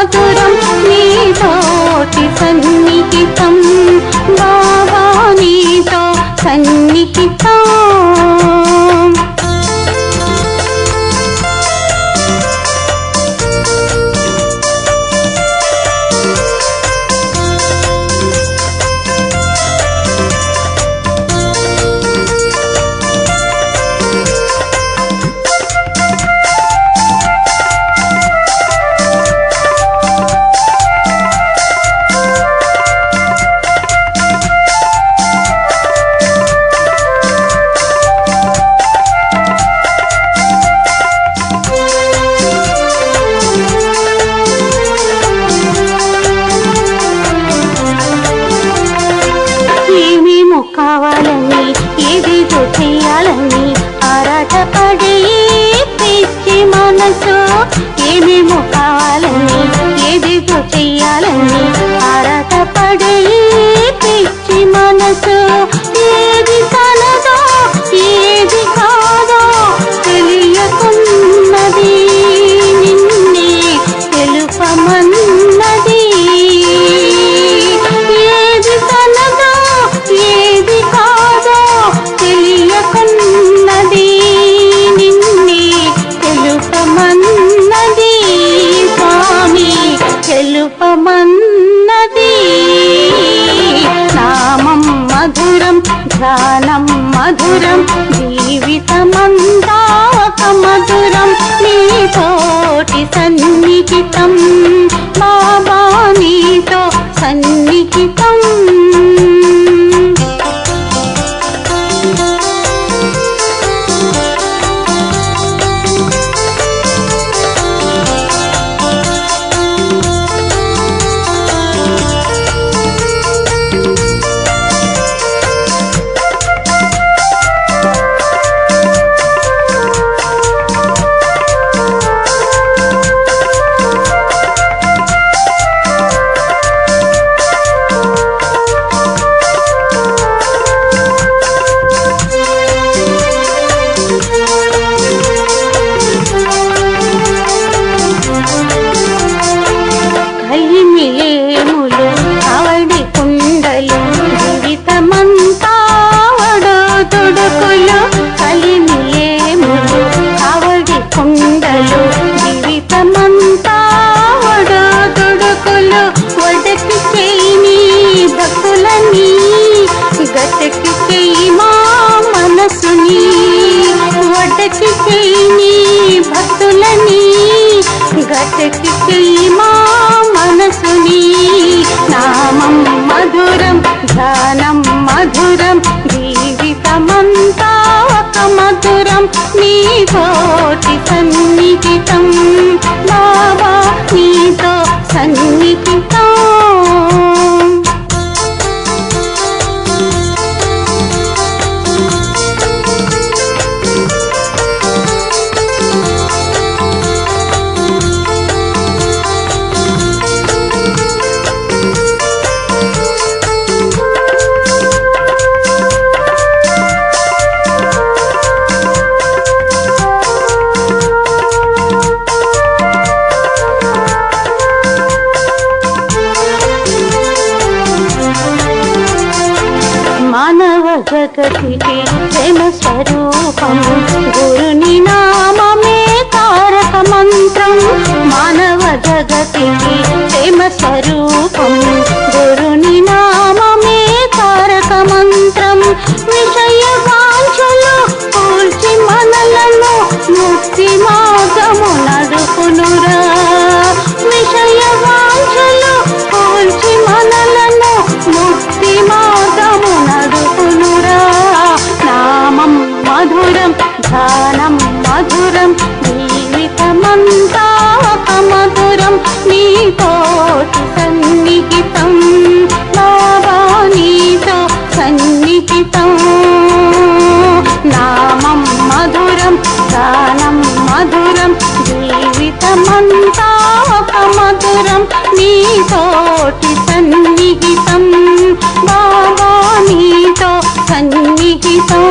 మధురం నీతోటి సన్నిహితం బాబా నీతో సన్నిహితం కావాలని ఏదేదో చేయాలని ఆరాటపడే పిచ్చి మనసు ఏమేమో కావాలని ఏదేదో చేయాలని ఆరాటపడే పిచ్చి మనసు ఏది కలదో ఏది కాదో తెలియకున్నది నిన్నే తెలుపమన్నది ఏది కలదో ఏది కాదో తెలియకున్నది నిన్నే తెలుపమన్నది స్వామి తెలుపమన్నది నామం మధురం ధ్యానం మధురం జీవితమంతా ఒక మధురం నీతోటి సన్నిహితం బాబా నీతో సన్నిహితం కలిమిలేములు అవడి కుండలు జీవితమంతా వడొడుకులు కలిమిలేములు అవడి కుండలు జీవితమంతా వడొడుకులు వడకి చేయి భక్తులని గతకి చేయి మా మనసుని వడకి చేయి భక్తులని గతకి చేయి మా మనసుని నామం మధురం ధ్యానం మధురం జీవితమంతా ఒక మధురం నీతోటి సన్నిహితం బాబా నీతో సన్నిహితం మానవ జగతికి ప్రేమ స్వరూపం గురుని నామమే తారక మంత్రం మానవ జగతికి ప్రేమ స్వరూపం గురుని నామమే తారక మంత్రం విషయ వాంఛలు కూల్చి మనలను ముక్తి మార్గము నడుపునురా విషయ వాంఛలు కూల్చి మనలను ముక్తి మార్గము నడుపునురా నామం మధురం ధ్యానం మధురం జీవితమంతా ఒక మధురం నీతోటి సన్నిహితం బాబా నీతో సన్నిహితం నామం మధురం ధ్యానం మధురం జీవితమంతా ఒక మధురం నీతోటి సన్నిహితం బాబా నీతో సన్నిహితం